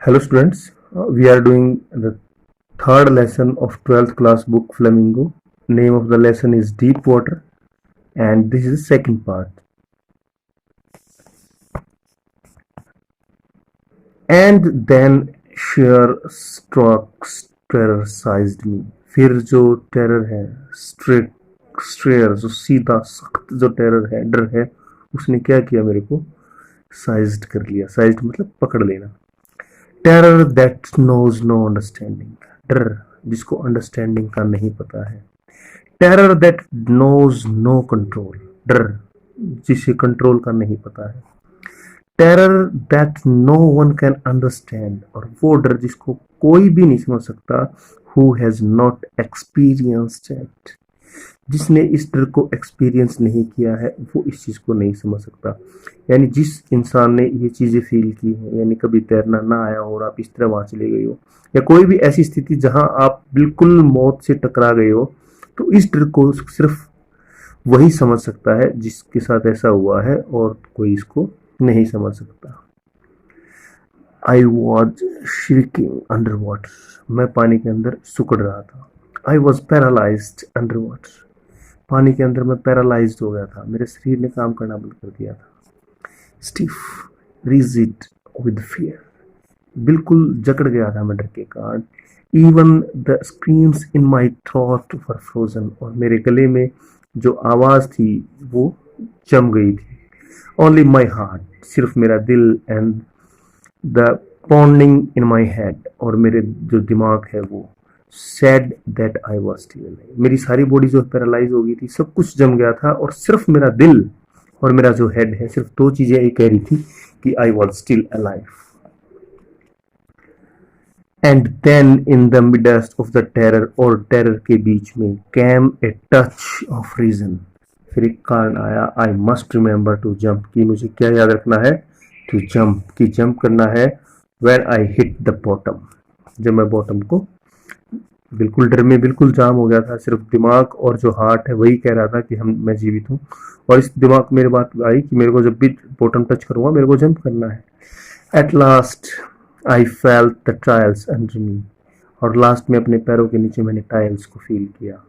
Hello students, we are doing the third lesson of 12th class book Flamingo. Name of the lesson is Deep Water and this is the second part. And then sheer strokes terrorized me. फिर जो terror है स्ट्रेयर जो सीधा सख्त जो terror है डर है उसने क्या किया मेरे को साइज्ड कर लिया. साइज्ड मतलब पकड़ लेना. Terror that knows no understanding. डर जिसको अंडरस्टैंडिंग का नहीं पता है. Terror that knows no control. डर जिसे कंट्रोल का नहीं पता है. Terror that no one can understand. और वो डर जिसको कोई भी नहीं समझ सकता. Who has not experienced it. जिसने इस डर को एक्सपीरियंस नहीं किया है वो इस चीज़ को नहीं समझ सकता. यानी जिस इंसान ने ये चीज़ें फील की हैं, यानी कभी तैरना ना आया हो और आप इस तरह वहां चले गए हो या कोई भी ऐसी स्थिति जहां आप बिल्कुल मौत से टकरा गए हो, तो इस डर को सिर्फ वही समझ सकता है जिसके साथ ऐसा हुआ है और कोई इसको नहीं समझ सकता. I was shrinking under water. मैं पानी के अंदर सुकड़ रहा था. I was paralysed under water. पानी के अंदर मैं पैरालाइज्ड हो गया था. मेरे शरीर ने काम करना बंद कर दिया था. Stiff rigid with fear. बिल्कुल जकड़ गया था मैं डर के कारण. Even the screams in my throat were frozen. और मेरे गले में जो आवाज़ थी वो जम गई थी. Only my heart. सिर्फ मेरा दिल. And the पॉन्डिंग in my head. और मेरे जो दिमाग है वो sad that I was still alive. मेरी सारी बॉडी जो पैरालाइज हो गई थी, सब कुछ जम गया था और सिर्फ मेरा दिल और मेरा जो हेड है, सिर्फ दो चीजें ये कह रही थी कि I was still alive. And then in the midst of the terror. और टेरर के बीच में came a touch of reason. फिर एक कारण आया. I must remember to jump. कि मुझे क्या याद रखना है? To jump. कि जंप करना है when I hit the bottom. जब मैं बॉटम को बिल्कुल डर में बिल्कुल जाम हो गया था. सिर्फ दिमाग और जो हार्ट है वही कह रहा था कि मैं जीवित हूँ. और इस दिमाग मेरे बात आई कि मेरे को जब भी बॉटम टच करूंगा मेरे को जंप करना है. At last I felt the tiles under मी. और लास्ट में अपने पैरों के नीचे मैंने टाइल्स को फील किया.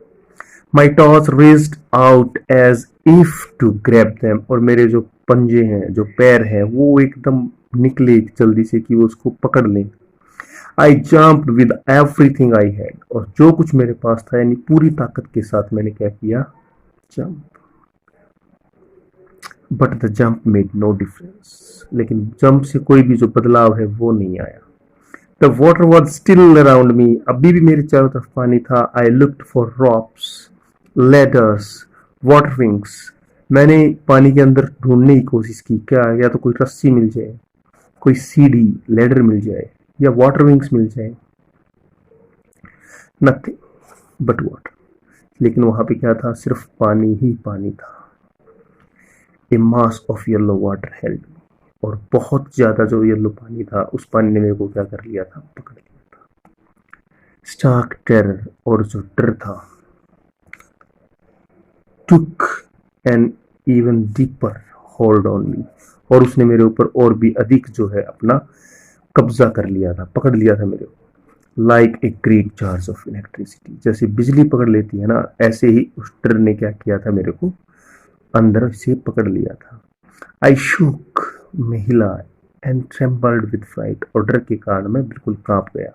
My toes raised out as if to grab them. और मेरे जो पंजे हैं, जो पैर हैं, वो एकदम निकले जल्दी से कि वो उसको पकड़ लें. आई jumped with everything I had. और जो कुछ मेरे पास था यानी पूरी ताकत के साथ मैंने क्या किया? Jump. But the jump made no difference. लेकिन जंप से कोई भी जो बदलाव है वो नहीं आया. The water was still around me. अभी भी मेरे चारों तरफ पानी था. I looked for ropes, ladders, water wings. मैंने पानी के अंदर ढूंढने की कोशिश की. क्या या तो कोई रस्सी मिल जाए, कोई सीढ़ी लेडर मिल जाए या वाटर विंग्स मिल जाए. Nothing but water. लेकिन वहां पे क्या था? सिर्फ पानी ही पानी था. A mass of yellow water held. और बहुत ज्यादा जो येलो पानी था, उस पानी ने मेरे को क्या कर लिया था? पकड़ लिया था. Stark terror. और जो डर था took an even deeper hold on me. और उसने मेरे ऊपर और भी अधिक जो है अपना कब्जा कर लिया था, पकड़ लिया था मेरे को. Like a great charge of electricity. जैसे बिजली पकड़ लेती है ना, ऐसे ही उस डर ने क्या किया था? मेरे को अंदर से पकड़ लिया था. आई शुक. मैं हिला. And trembled with fright. और डर के कारण मैं बिल्कुल कांप गया.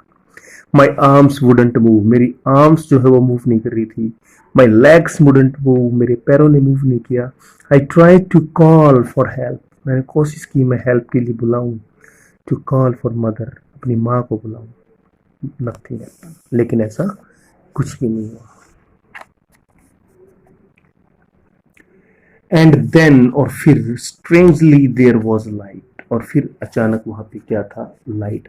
My arms wouldn't move. मेरी आर्म्स जो है वो मूव नहीं कर रही थी. My legs wouldn't move. मेरे पैरों ने मूव नहीं किया. I tried to call for help. मैंने कोशिश की मैं हेल्प के लिए बुलाऊं. To call for mother. अपनी माँ को बुलाऊं. नथिंग. लेकिन ऐसा कुछ भी नहीं हुआ. And then. और फिर स्ट्रेंजली देयर वॉज लाइट. और फिर अचानक वहां पे क्या था? Light.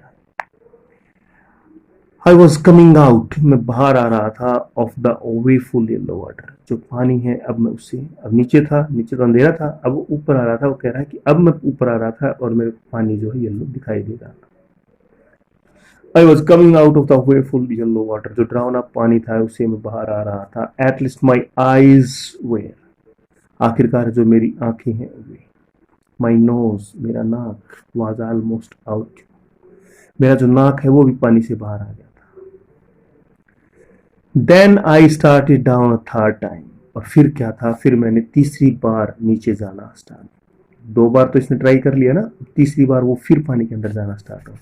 I was coming out. मैं बाहर आ रहा था. Of the waveful yellow water. जो पानी है अब मैं उससे, अब नीचे था, नीचे तो अंधेरा था, अब वो ऊपर आ रहा था. वो कह रहा है कि अब मैं ऊपर आ रहा था और मेरे पानी जो है येलो दिखाई दे रहा था. I was coming out of the waveful yellow water. जो ड्राउन अप पानी था उससे मैं बाहर आ रहा था. At least my eyes were. आखिरकार जो मेरी आंखें हैं वे. My nose. मेरा नाक. Was almost out. मेरा जो नाक है वो भी पानी से बाहर आ गया था। Then I started down a third time, और फिर क्या था, फिर मैंने तीसरी बार नीचे जाना स्टार्ट। 2 बार तो इसने ट्राई कर लिया ना, तीसरी बार वो फिर पानी के अंदर जाना स्टार्ट हो।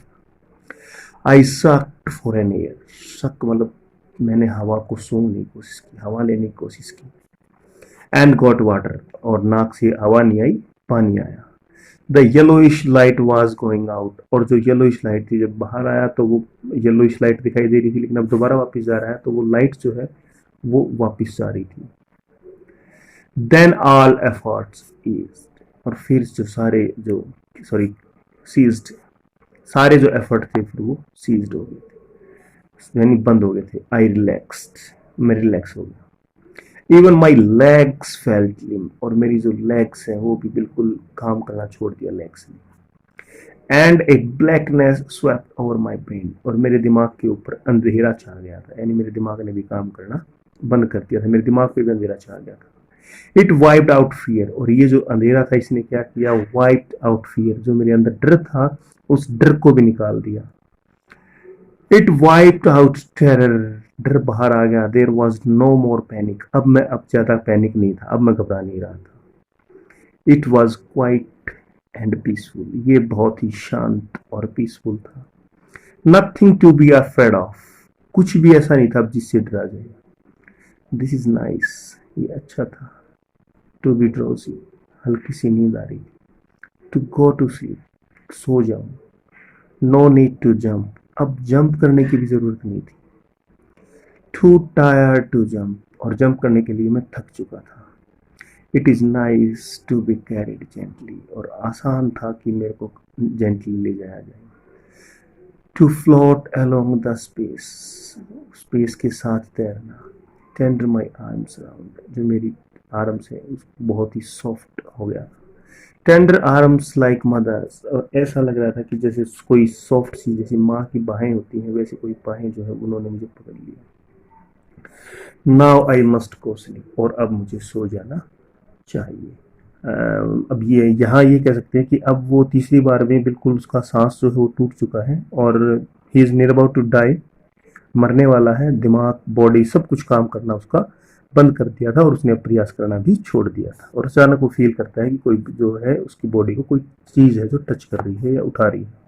आई सक्ड फॉर एन एयर, शक मतलब मैंने हवा को सूंघने की कोशिश की, हवा लेने की कोशिश की। एंड गॉट वाटर, और नाक से हवा नहीं आई, पानी आया। The yellowish light was going out, और जो येलोइश लाइट थी जब बाहर आया तो वो येलोइश लाइट दिखाई दे रही थी, लेकिन अब दोबारा वापस जा रहा है तो वो लाइट जो है वो वापस जा रही थी। देन ऑल एफर्ट्स इज, और फिर जो सारे जो सॉरी सीज्ड, सारे जो एफर्ट थे फिर वो सीज्ड हो गए थे, यानी बंद हो गए थे। आई रिलैक्स्ड, मैं रिलैक्स हो गया। इवन माई लेग्स फेल्ट लिम, और मेरी जो लेग्स हैं वो भी बिल्कुल काम करना छोड़ दिया लेग्स ने। एंड एक blackness swept over my brain, और मेरे दिमाग के ऊपर अंधेरा छा गया था, यानी मेरे दिमाग ने भी काम करना बंद कर दिया था, मेरे दिमाग पे भी अंधेरा छा गया था। इट वाइप्ड आउट फियर, और ये जो अंधेरा था इसने क्या किया, वाइप्ड आउट फियर, जो मेरे अंदर डर था उस डर को भी निकाल दिया। इट वाइप्ड आउट टेरर, डर बाहर आ गया। There was no more panic, अब ज्यादा पैनिक नहीं था, अब मैं घबरा नहीं रहा था। It was quiet and peaceful, ये बहुत ही शांत और पीसफुल था। Nothing to be afraid of, कुछ भी ऐसा नहीं था जिससे डरा जाए। दिस इज नाइस, ये अच्छा था। टू बी ड्रोजी, हल्की सी नींद आ रही। टू गो टू स्लीप, सो जाऊं। नो नीड टू जंप, अब जंप करने की भी जरूरत नहीं थी। टू टायर्ड टू जंप, और जंप करने के लिए मैं थक चुका था। It is nice to be carried gently, और आसान था कि मेरे को जेंटली ले जाया जाए। To float along the space, space के साथ तैरना। टेंडर माई आर्म्स अराउंड, जो मेरी आर्म्स है बहुत ही सॉफ्ट हो गया। टेंडर आर्म्स लाइक मदर्स, और ऐसा लग रहा था कि जैसे कोई सॉफ्ट सी, जैसे माँ की बाहें होती हैं वैसे कोई बाहें जो है उन्होंने मुझे पकड़ लिया। Now I must go sleep, और अब मुझे सो जाना चाहिए। अब ये यहाँ ये कह सकते हैं कि अब वो तीसरी बार में बिल्कुल उसका सांस जो है वो टूट चुका है, और he is near about to die, मरने वाला है। दिमाग, बॉडी, सब कुछ काम करना उसका बंद कर दिया था, और उसने प्रयास करना भी छोड़ दिया था। और अचानक वो फील करता है कि कोई जो है उसकी बॉडी को कोई चीज है जो टच कर रही है या उठा रही है।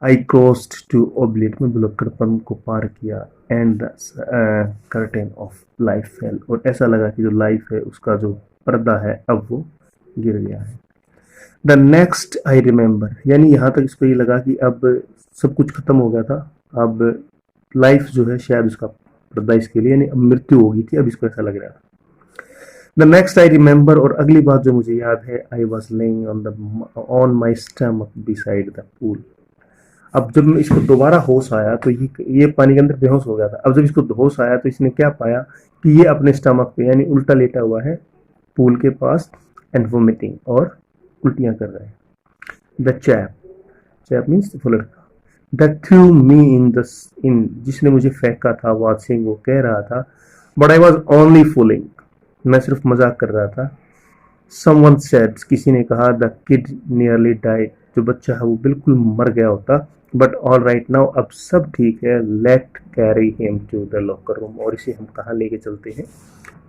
आई क्रॉस्ड टू ओब्लिट, में बुलक्कड़पन को पार किया। And the curtain of life fail, और ऐसा लगा कि जो लाइफ है उसका जो पर्दा है अब वो गिर गया है। द नेक्स्ट आई रिमेंबर, यानी यहाँ तक इसको ये लगा कि अब सब कुछ खत्म हो गया था, अब लाइफ जो है शायद उसका पर्दा इसके लिए, यानी अब मृत्यु हो गई थी, अब इसको ऐसा लग रहा था। द नेक्स्ट आई रिमेंबर, और अगली बात जो मुझे याद है, I was laying on my stomach beside the pool. अब जब इसको दोबारा होश आया तो ये पानी के अंदर बेहोश हो गया था। अब जब इसको होश आया तो इसने क्या पाया कि ये अपने स्टमक पे यानी उल्टा लेटा हुआ है पूल के पास, एंड वोमिटिंग, और उल्टियां कर रहे हैं। द चैप, चैप मीन्स वो लड़का, that through me in the in, जिसने मुझे फेंका था, वाचिंग, वो कह रहा था, but I was only fooling, मैं सिर्फ मजाक कर रहा था। समवन सेड, किसी ने कहा, द किड नियरली डाइड, जो बच्चा है वो बिल्कुल मर गया होता। बट ऑल राइट नाउ, अब सब ठीक है। Let carry him to the locker room, और इसे हम कहाँ लेके चलते हैं,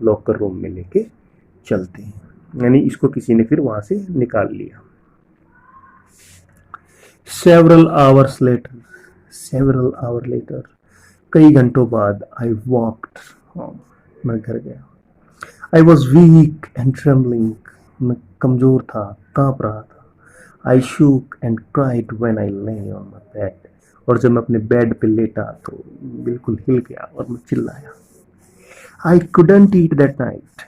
लॉकर रूम में लेके चलते हैं, यानी इसको किसी ने फिर वहां से निकाल लिया। Several hours later, several hour later, कई घंटों बाद, आई वॉक्ड होम, मैं घर गया। I was weak and trembling, मैं कमजोर था, कांप रहा था। I shook and cried when I lay on my bed, और जब मैं अपने बेड पे लेटा तो बिल्कुल हिल गया और मैं चिल्लाया। I couldn't eat that night,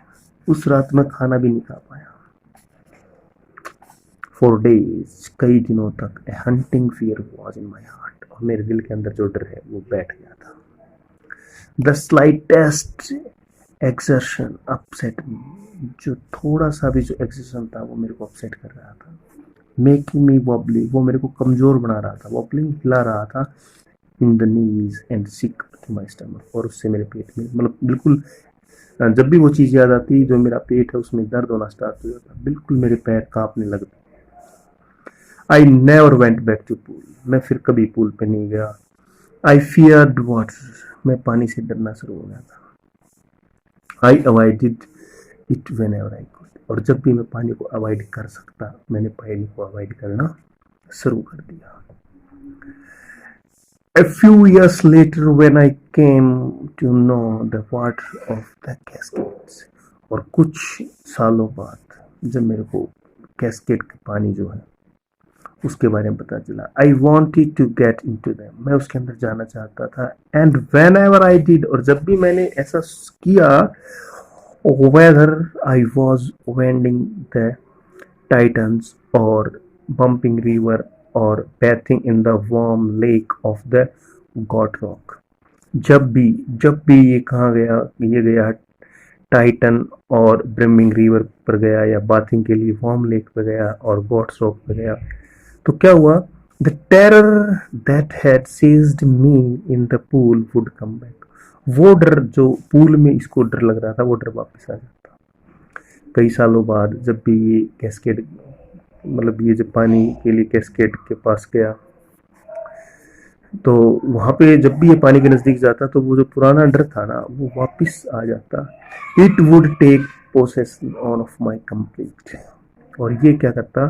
उस रात मैं खाना भी नहीं खा पाया। फॉर डेज, कई दिनों तक, a haunting fear was in my heart, और मेरे दिल के अंदर जो डर है वो बैठ गया था। द स्लाइटेस्ट एक्सर्शन अपसेट मी, जो थोड़ा सा भी जो एक्सर्शन था वो मेरे को अपसेट कर रहा था। मेकिंग मी वॉबली, वो मेरे को कमजोर बना रहा था, वॉबलिंग हिला रहा था। In the knees and sick to my stomach, और उससे मेरे पेट में मतलब बिल्कुल जब भी वो चीज़ याद आती, जो मेरा पेट है उसमें दर्द होना स्टार्ट हो जाता, बिल्कुल मेरे पैर कांपने लगते। I never went back to pool, मैं फिर कभी पूल पे नहीं गया। आई फियर्ड वाटर, मैं पानी से डरना शुरू हो गया था। I avoided it whenever I could, और जब भी मैं पानी को अवॉइड कर सकता, मैंने पानी को अवॉइड करना शुरू कर दिया। A few years later, when I came to know the water of the cascades, और कुछ सालों बाद जब मेरे को कैस्केड का पानी जो है उसके बारे में पता चला, I wanted to get into them, मैं उसके अंदर जाना चाहता था। And whenever I did, और जब भी मैंने ऐसा किया, whether I was wading the Titans or bumping river or bathing in the warm lake of the Got Rock, जब भी ये कहाँ गया, ये गया टाइटन और ब्रिमिंग रिवर पर गया, या बाथिंग के लिए वार्म लेक पर गया और गॉड्स रॉक पर गया, तो क्या हुआ, the terror that had seized me in the pool would come back, वो डर जो पूल में इसको डर लग रहा था, वो डर वापस आ जाता। कई सालों बाद जब भी ये कैस्केड, मतलब ये जब पानी के लिए कैस्केड के पास गया, तो वहाँ पे जब भी ये पानी के नज़दीक जाता, तो वो जो पुराना डर था ना, वो वापस आ जाता। It would take possession of my complete, और ये क्या करता,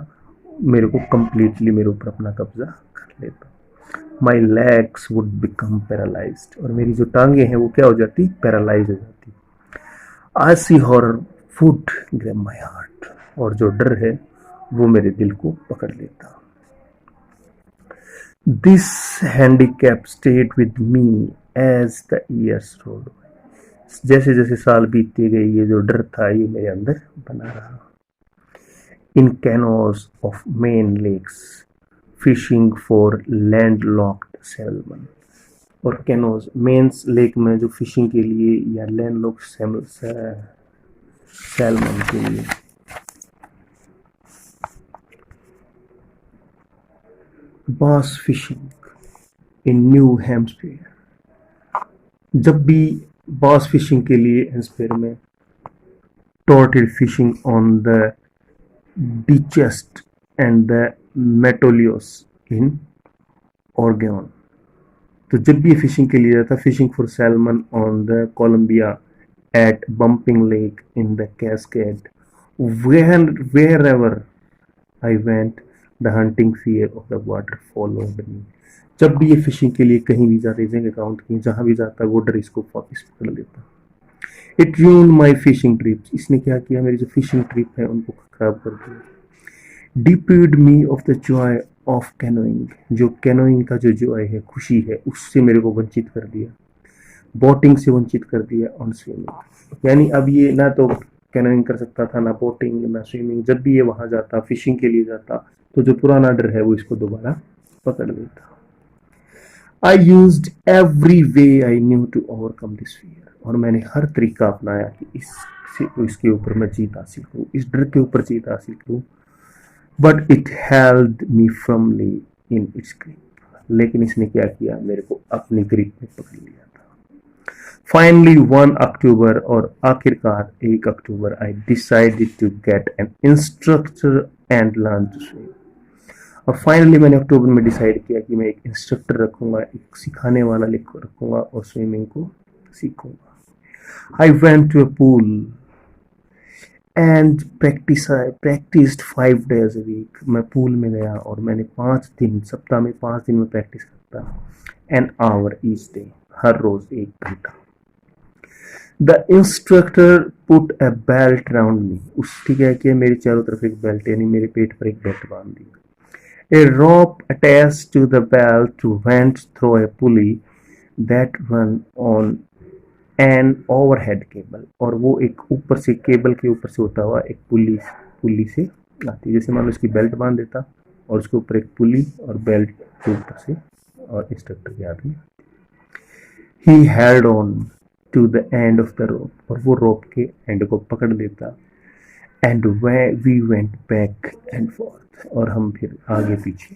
मेरे को कंप्लीटली मेरे ऊपर अपना कब्जा कर लेता। My legs would become paralysed, और मेरी जो टांगे हैं वो क्या हो जाती, पैरालाइज हो जाती। I see horror would grab my heart, और जो डर है वो मेरे दिल को पकड़ लेता। This handicap stayed with me as the years rolled, जैसे जैसे साल बीतते गए, ये जो डर था ये मेरे अंदर बना रहा। In canoes of Maine lakes fishing for landlocked salmon, और कैनोज मेन्स लेक में जो फिशिंग के लिए या लैंडलॉक्ड सैल्मन के लिए। बास फिशिंग इन न्यू हैम्पशायर, जब भी बास फिशिंग के लिए हेम्पशायर में, trout fishing on the Deschutes and the Metolius in Oregon, तो जब भी फिशिंग के लिए जाता, fishing for salmon on the Columbia at Bumping Lake in the Cascade, wherever I went the haunting fear of the water followed me, जब भी ये fishing के लिए कहीं भी जाते, जगह काउंट की, जहां भी जाता वो डर इसको वापस पकड़ लेता। It ruined my fishing trips, इसने क्या किया, मेरी जो फिशिंग ट्रिप है उनको खराब कर दिया। Deprived me of the joy of canoeing, जो कैनोइंग का जो जॉय है, खुशी है, उससे मेरे को वंचित कर दिया। बोटिंग से वंचित कर दिया ऑन स्विमिंग, यानी अब ये ना तो कैनोइंग कर सकता था, ना बोटिंग ना स्विमिंग। जब भी ये वहां जाता, फिशिंग के लिए जाता, तो जो पुराना डर है वो इसको दोबारा पकड़ लेता। I used every way I knew to overcome this fear, और मैंने हर तरीका अपनाया कि इसके ऊपर मैं जीत हासिल करूँ, इस डर के ऊपर जीत हासिल करूँ। But it held me firmly in its grip, लेकिन इसने क्या किया, मेरे को अपनी ग्रिप में पकड़ लिया था। फाइनली 1 अक्टूबर, और आखिरकार 1 October, I decided to get an instructor and learn to swim, और फाइनली मैंने अक्टूबर में डिसाइड किया कि मैं एक इंस्ट्रक्टर रखूंगा, एक सिखाने वाला रखूंगा और स्विमिंग को सीखूंगा। I went to a pool and practised 5 days a week, मैं पूल में गया और मैंने 5 दिन, सप्ताह में 5 दिन में प्रैक्टिस करता। एन आवर ईच डे, हर रोज 1 घंटा। The instructor put a belt round me, उसने क्या किया, मेरे चारों तरफ एक बेल्ट, यानी मेरे पेट पर एक बेल्ट बांध दिया। A rope attached to the belt went through a pulley that ran on an overhead cable, और वो एक ऊपर से केबल के ऊपर से होता हुआ एक पुली से आती है। जैसे मान लो इसकी बेल्ट बांध देता और उसके ऊपर एक पुली और बेल्ट के ऊपर से, और इंस्ट्रक्टर के हाथ में। He held on to the end of the rope, और वो रोप के एंड को पकड़ लेता। And we went back and forth, और हम फिर आगे पीछे,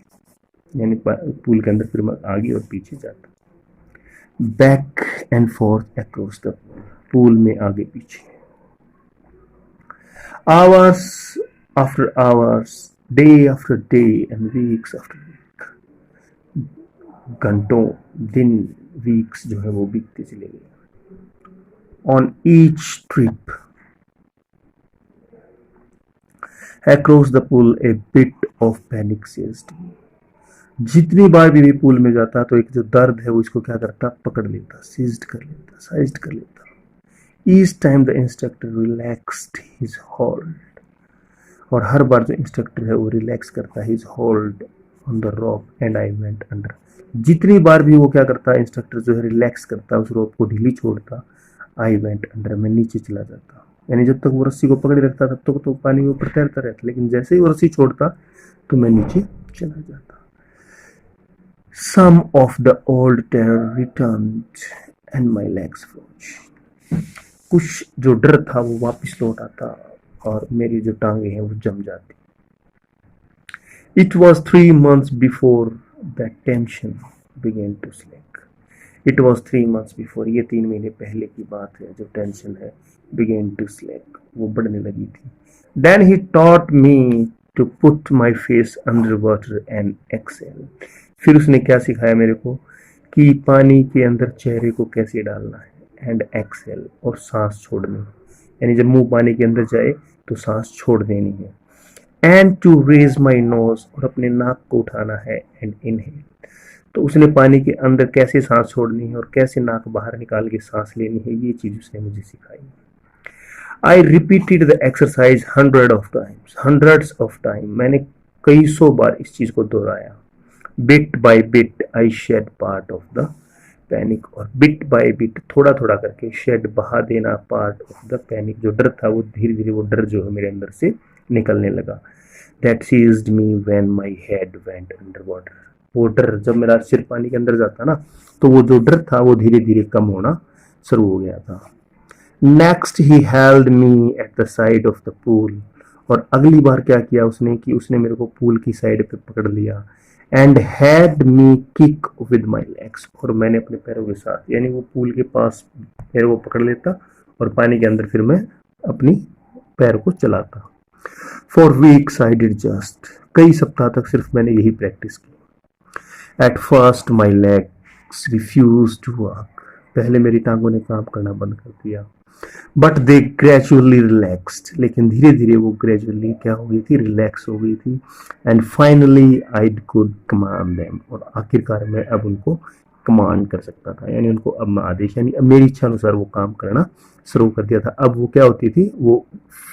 यानी पूल के अंदर फिर आगे और पीछे जाता। Back and forth across the pool, pool में आगे पीछे। Hours after hours, day after day and weeks after week, घंटों, दिन, वीक्स जो है वो बीतते चले गए। On each trip across the pool a bit of panic seized me. जितनी बार भी पूल में जाता तो एक जो दर्द है वो इसको क्या करता, पकड़ लेता, सीज्ड कर लेता, साइज्ड कर लेता। Each time the instructor relaxed his hold, और हर बार जो इंस्ट्रक्टर है वो रिलैक्स करता है his hold on the rope and I went under. जितनी बार भी वो क्या करता है, इंस्ट्रक्टर जो है रिलैक्स करता, उस रोप को ढीली छोड़ता, आई वेंट अंडर, मैं नीचे चला जाता। यानी जब तक वो रस्सी को पकड़े रखता तब तक तो पानी में ऊपर तैरता रहता, लेकिन जैसे ही वो रस्सी छोड़ता तो मैं नीचे चला जाता। Some of the old terror returned and my legs froze. कुछ जो डर था वो वापस लौट आता और मेरी जो टांगे हैं वो जम जाती। It was 3 months before that tension began to slack. It was 3 months before, ये 3 महीने पहले की बात है, जो टेंशन है began to slack, वो बढ़ने लगी थी। Then he taught me to put my face under water and exhale. फिर उसने क्या सिखाया मेरे को कि पानी के अंदर चेहरे को कैसे डालना है, एंड एक्सेल, और सांस छोड़नी, यानी जब मुंह पानी के अंदर जाए तो सांस छोड़ देनी है। And to raise my nose, और अपने नाक को उठाना है, एंड इनहेल। तो उसने पानी के अंदर कैसे सांस छोड़नी है और कैसे नाक बाहर निकाल के सांस लेनी है, ये चीज उसने मुझे सिखाई। I repeated the exercise hundreds of time, मैंने कई सौ बार इस चीज को दोहराया। Bit by bit I shed part of the panic, और बिट बाय बिट, थोड़ा थोड़ा करके, शेड, बहा देना, पार्ट ऑफ द पैनिक, जो डर था वो धीरे धीरे वो डर जो है मेरे अंदर से निकलने लगा। That seized me when my head went under water, वो डर जब मेरा सिर पानी के अंदर जाता ना तो वो जो डर था वो धीरे धीरे कम होना शुरू हो गया था। Next he held me at the side of the pool, और अगली बार क्या किया उसने कि उसने मेरे को पूल की साइड पे पकड़ लिया। And had me kick with my legs, और मैंने अपने पैरों के साथ, यानी वो पूल के पास पैरों को पकड़ लेता और पानी के अंदर फिर मैं अपनी पैर को चलाता। For weeks I did just, कई सप्ताह तक सिर्फ मैंने यही प्रैक्टिस की। At first my legs refuse to walk, पहले मेरी टांगों ने काम करना बंद कर दिया। बट दे ग्रेजुअली रिलैक्स्ड, लेकिन धीरे धीरे वो ग्रेजुअली क्या हो गई थी, रिलैक्स हो गई थी। And finally I could command them, और आखिरकार मैं अब उनको कमांड कर सकता था, यानी उनको अब मैं आदेश, यानी अब मेरी इच्छा अनुसार वो काम करना शुरू कर दिया था। अब वो क्या होती थी, वो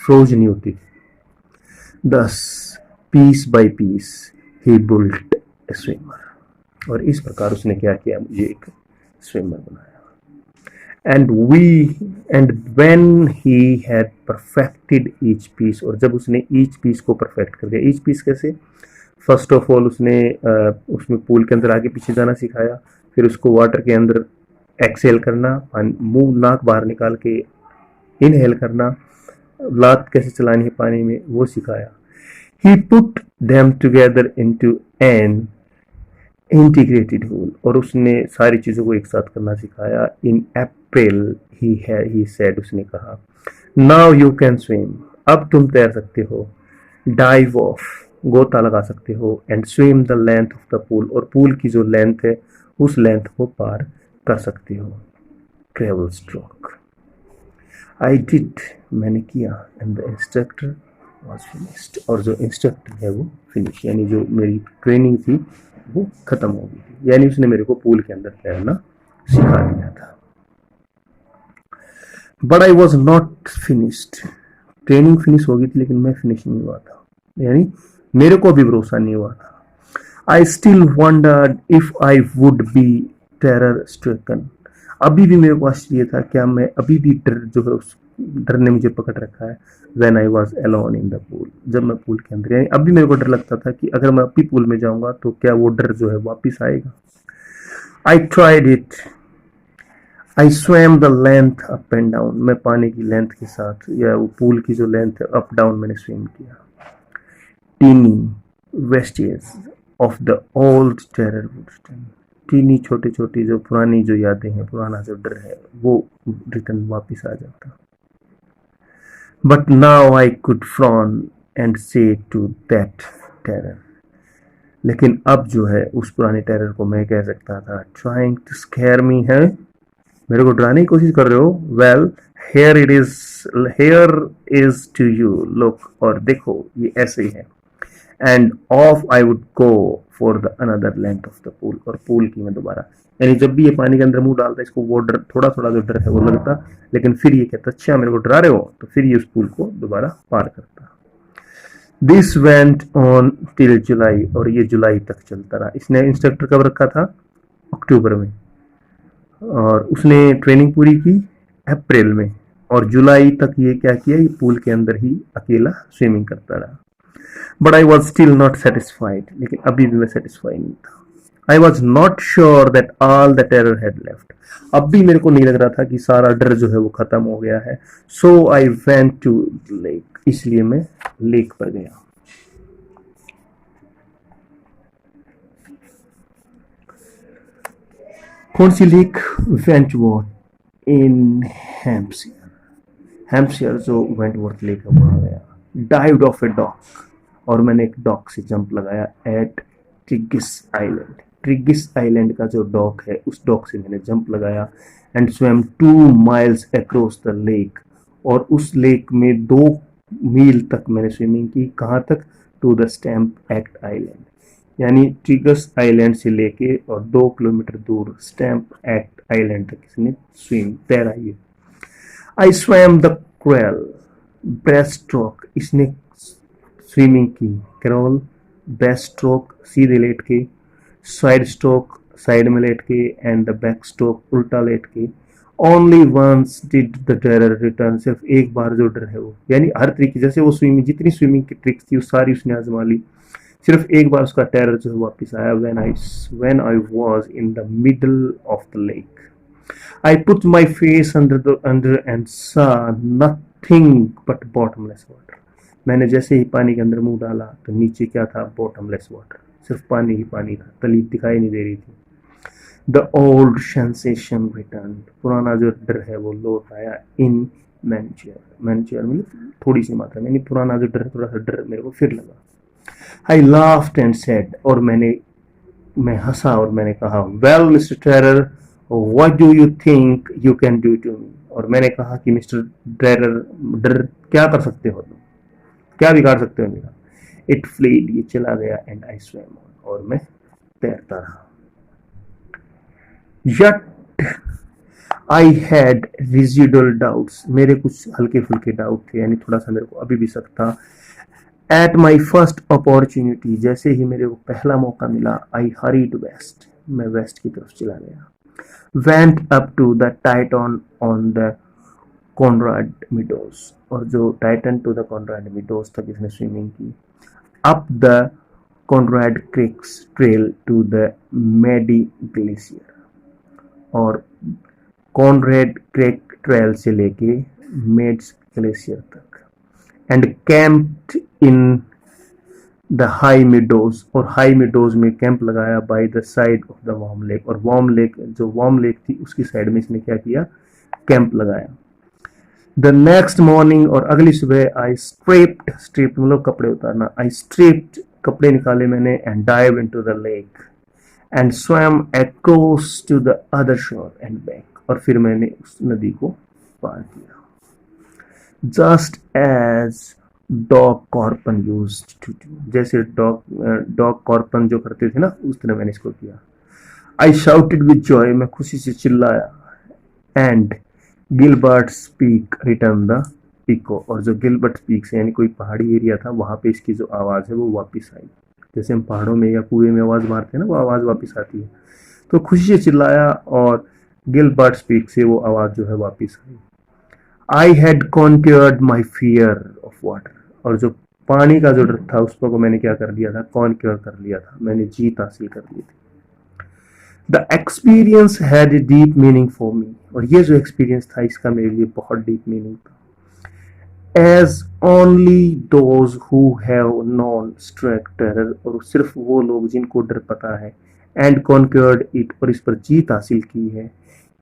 फ्रोज नहीं होती थी। Thus piece by piece he built a swimmer, और इस प्रकार उसने क्या किया, मुझे एक स्विमर बनाया। And when he had perfected each piece, और जब उसने each piece को perfect कर दिया, each piece कैसे, फर्स्ट ऑफ ऑल उसने उसमें पूल के अंदर आगे पीछे जाना सिखाया, फिर उसको वाटर के अंदर एक्सेल करना, मुंह नाक बाहर निकाल के इनहेल करना, लात कैसे चलानी है पानी में वो सिखाया। He put them together into an integrated whole, और उसने सारी चीज़ों को एक साथ करना सिखाया। इन अप्रैल ही सेड, उसने कहा, नाउ यू कैन स्विम, अब तुम तैर सकते हो। डाइव ऑफ, गोता लगा सकते हो। And swim the length of the pool, और पूल की जो लेंथ है उस लेंथ को पार कर सकते हो। ट्रेवल स्ट्रोक, आई डिड, मैंने किया। And the instructor was finished, और जो इंस्ट्रक्टर है वो फिनिश, यानी जो मेरी ट्रेनिंग थी वो खत्म हो गई थी, यानी उसने मेरे को पूल के अंदर तैरना सिखा दिया था। But I was not finished, training finish हो गई थी लेकिन मैं फिनिश नहीं हुआ था, यानी मेरे को भी भरोसा नहीं हुआ था। I still wondered if I would be terror stricken, अभी भी मेरे को आश्चर्य था क्या मैं अभी भी डर जो है उस डर ने मुझे पकड़ रखा है। When I was alone in the pool, जब मैं पूल के अंदर, यानी अभी मेरे को डर लगता था कि अगर मैं अभी पूल में जाऊंगा तो क्या वो डर जो है वापस आएगा। I tried it, I swam the length up and down, मैं पानी की लेंथ के साथ, या वो पूल की जो लेंथ है अप डाउन मैंने स्विम किया। Teeny vestiges of the old terror would stand, teeny छोटी छोटी जो पुरानी जो यादें हैं, पुराना जो डर है, वो रिटर्न वापस आ जाता। But now I could frown and से टू दैट टेरर, लेकिन अब जो है उस पुराने टेरर को मैं कह सकता था, ट्राइंग टू स्केयर मी है, मेरे को डराने की कोशिश कर रहे हो, well here it is, here is to you, look, और देखो ये ऐसे ही है, and off I would go for the another length of the pool, और पूल की मैं दोबारा, यानी जब भी ये पानी के अंदर मुंह डालता है इसको वो डर, थोड़ा थोड़ा जो डर है वो लगता, लेकिन फिर ये कहता अच्छा मेरे को डरा रहे हो, तो फिर ये उस पूल को दोबारा पार करता। दिस वेंट ऑन टिल जुलाई, और ये जुलाई तक चलता रहा। इसने इंस्ट्रक्टर कब रखा था? अक्टूबर में, और उसने ट्रेनिंग पूरी की अप्रैल में, और जुलाई तक ये क्या किया, ये पूल के अंदर ही अकेला स्विमिंग करता रहा। But I was still not satisfied, लेकिन अभी भी मैं सेटिस्फाइड नहीं था। I was not sure that all the terror had left, अब भी मेरे को नहीं लग रहा था कि सारा डर जो है वो खत्म हो गया है। सो आई वेंट टू लेक, इसलिए मैं लेक पर गया। कौन सी लेक? वेंटवर्थ इन हैम्पशायर, हैम्पशायर जो वेंटवर्थ लेक है वहां गया। डाइव्ड ऑफ ए डॉक, और मैंने एक डॉक से जंप लगाया एट ट्रिगिस आइलैंड, ट्रिगिस आइलैंड का जो डॉक है उस डॉक से मैंने जंप लगाया, and swum 2 miles across the lake, और उस लेक में 2 मील तक मैंने स्विमिंग की, कहाँ तक? To the stamp act island, यानी ट्रिगस आइलैंड से लेके और 2 किलोमीटर दूर स्टैम्प एक्ट आइलैंड तक इसने स्विम तैरा। ये I swam the crawl breast stroke, इसने स्विमिंग की क्रॉल, ब्रेस्ट स्ट्रोक सीधे लेट के, साइड स्ट्रोक साइड में लेट के, एंड द बैक स्ट्रोक उल्टा लेट के। Only once did the terror return, सिर्फ एक बार जो डर है वो, यानी हर तरीके जैसे वो स्विमिंग, जितनी स्विमिंग की ट्रिक्स थी वो सारी उसने आजमा ली, सिर्फ एक बार उसका टेरर जो है वापस आया। When I was in the middle of the lake, I put my face under and सा नथिंग बट बॉटमलेस वाटर, मैंने जैसे ही पानी के अंदर मुंह डाला तो नीचे क्या था? बॉटमलेस वाटर, सिर्फ पानी ही पानी था, तली दिखाई नहीं दे रही थी। द ओल्ड सेंसेशन रिटर्न, पुराना जो डर है वो लौट आया। इन मैनचेयर, मैनचेयर मतलब थोड़ी सी मात्रा में, यानी पुराना जो डर है, थोड़ा सा डर मेरे को फिर लगा। आई लाफ्ड एंड सेड, और मैं हंसा और मैंने कहा, well mister terror, what do you think you can do to me, और मैंने कहा कि मिस्टर टेरर, डर क्या कर सकते हो तुम, क्या बिगाड़ सकते हो मेरा? इट फ्लेड, ये चला गया, एंड आई स्विम ऑन, और मैं तैरता रहा। यट आई हैड रिजिडल डाउट्स, मेरे कुछ हल्के फुल्के डाउट थे, यानी थोड़ा सा मेरे को अभी भी शक था। एट माई फर्स्ट अपॉर्चुनिटी, जैसे ही मेरे को पहला मौका मिला, आई हरीड वेस्ट, मैं वेस्ट की तरफ चला गया। Went up to the Titan on the Conrad meadows, और जो Titan to the Conrad meadows तक इसने स्विमिंग की। Up the Conrad creeks trail to the Meade glacier, और कॉनरेड क्रेक ट्रेल से लेके मेड्स ग्लेशियर तक, and camped in the high meadows, और हाई मिडोज में कैंप लगाया by the side of the warm lake, और warm lake, जो warm lake थी उसकी साइड में इसने क्या किया? कैंप लगाया। द नेक्स्ट मॉर्निंग, और अगली सुबह, आई स्ट्रिप्ड, स्ट्रिप्ड मतलब कपड़े उतारना, आई स्ट्रिप्ड, कपड़े निकाले मैंने, and dive into the lake and swam across to the other shore and back, और फिर मैंने उस नदी को पार किया। Just as dog Corpan used to do, जैसे डॉग कॉर्पन जो करते थे ना, उस तरह मैंने इसको किया। आई शाउटेड विद जॉय, मैं खुशी से चिल्लाया। And Gilbert Peak return the echo, और जो गिलबर्ट पीक से, यानी कोई पहाड़ी एरिया था, वहां पे इसकी जो आवाज़ है वो वापस आई, जैसे हम पहाड़ों में या कुएं में आवाज़ मारते हैं ना, वो आवाज़ वापस आती है। तो खुशी से चिल्लाया, और गिलबर्ट पीक से वो आवाज़ जो है वापस आई। I had conquered my fear of water, और जो पानी का जो डर था उस पर को मैंने क्या कर लिया था? कॉन्क्योर कर लिया था, मैंने जीत हासिल कर ली थी। The experience had a deep meaning for me, और ये जो एक्सपीरियंस था इसका मेरे लिए बहुत डीप मीनिंग था। As only those who have known struck terror, और सिर्फ वो लोग जिनको डर पता है, एंड कॉन्क्योर्ड इट, और इस पर जीत हासिल की है,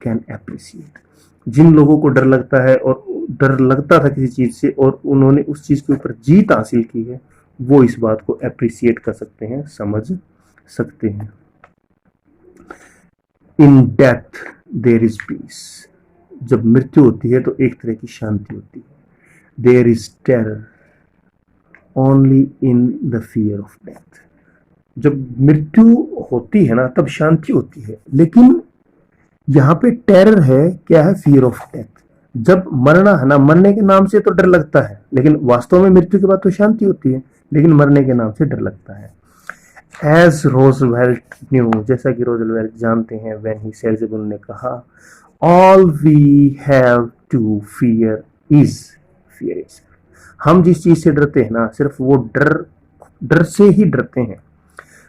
कैन एप्रिसिएट। जिन लोगों को डर लगता है और डर लगता था किसी चीज से और उन्होंने उस चीज के ऊपर जीत हासिल की है, वो इस बात को एप्रिसिएट कर सकते हैं, समझ सकते हैं। In death there is peace, जब मृत्यु होती है तो एक तरह की शांति होती है। There is terror only in the fear of death, जब मृत्यु होती है ना तब शांति होती है, लेकिन यहाँ पे टेरर है, क्या है, फियर ऑफ डेथ। जब मरना है ना, मरने के नाम से तो डर लगता है, लेकिन वास्तव में मृत्यु के बाद तो शांति होती है, लेकिन मरने के नाम से डर लगता है। एज रोजवेल्ट न्यू, जैसा कि रोजवेल्ट जानते हैं, व्हेन ही सेड, जब उन्होंने कहा, all we have to fear is fear is, हम जिस चीज से डरते हैं ना, सिर्फ वो डर से ही डरते हैं।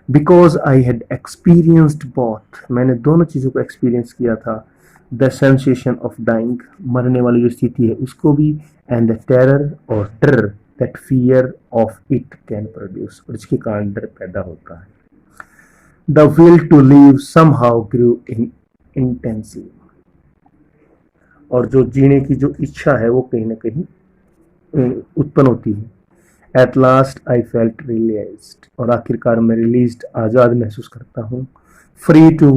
Because I had experienced both, मैंने दोनों चीजों को एक्सपीरियंस किया था। द सेंसेशन ऑफ डाइंग, मरने वाली जो स्थिति है उसको भी, एंड द टेरर और डर that fear of it can produce, और इसके कारण डर पैदा होता है। The will to live somehow grew in intensive, और जो जीने की जो इच्छा है वो कहीं ना कहीं उत्पन्न होती है। At last I felt realized, और आखिरकार मैं रिलीज्ड, आज़ाद महसूस करता हूँ। फ्री टू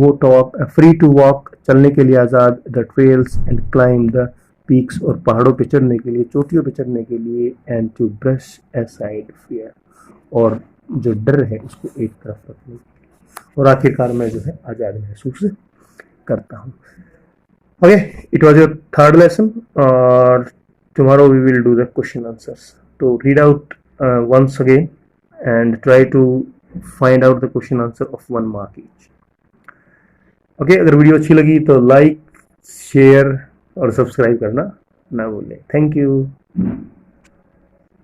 वॉक, चलने के लिए आज़ाद। The trails and climb the peaks, और पहाड़ों पे चढ़ने के लिए, चोटियों पे चढ़ने के लिए। And to brush aside fear, और जो डर है उसको एक तरफ रखने के लिए, और आखिरकार मैं जो है आज़ाद महसूस करता हूँ। Okay, it was your third lesson. Tomorrow we will do the question answers. To read out once again and try to find out the question answer of 1 mark each. Okay, अगर वीडियो अच्छी लगी तो like, share और subscribe करना ना भूलें। Thank you.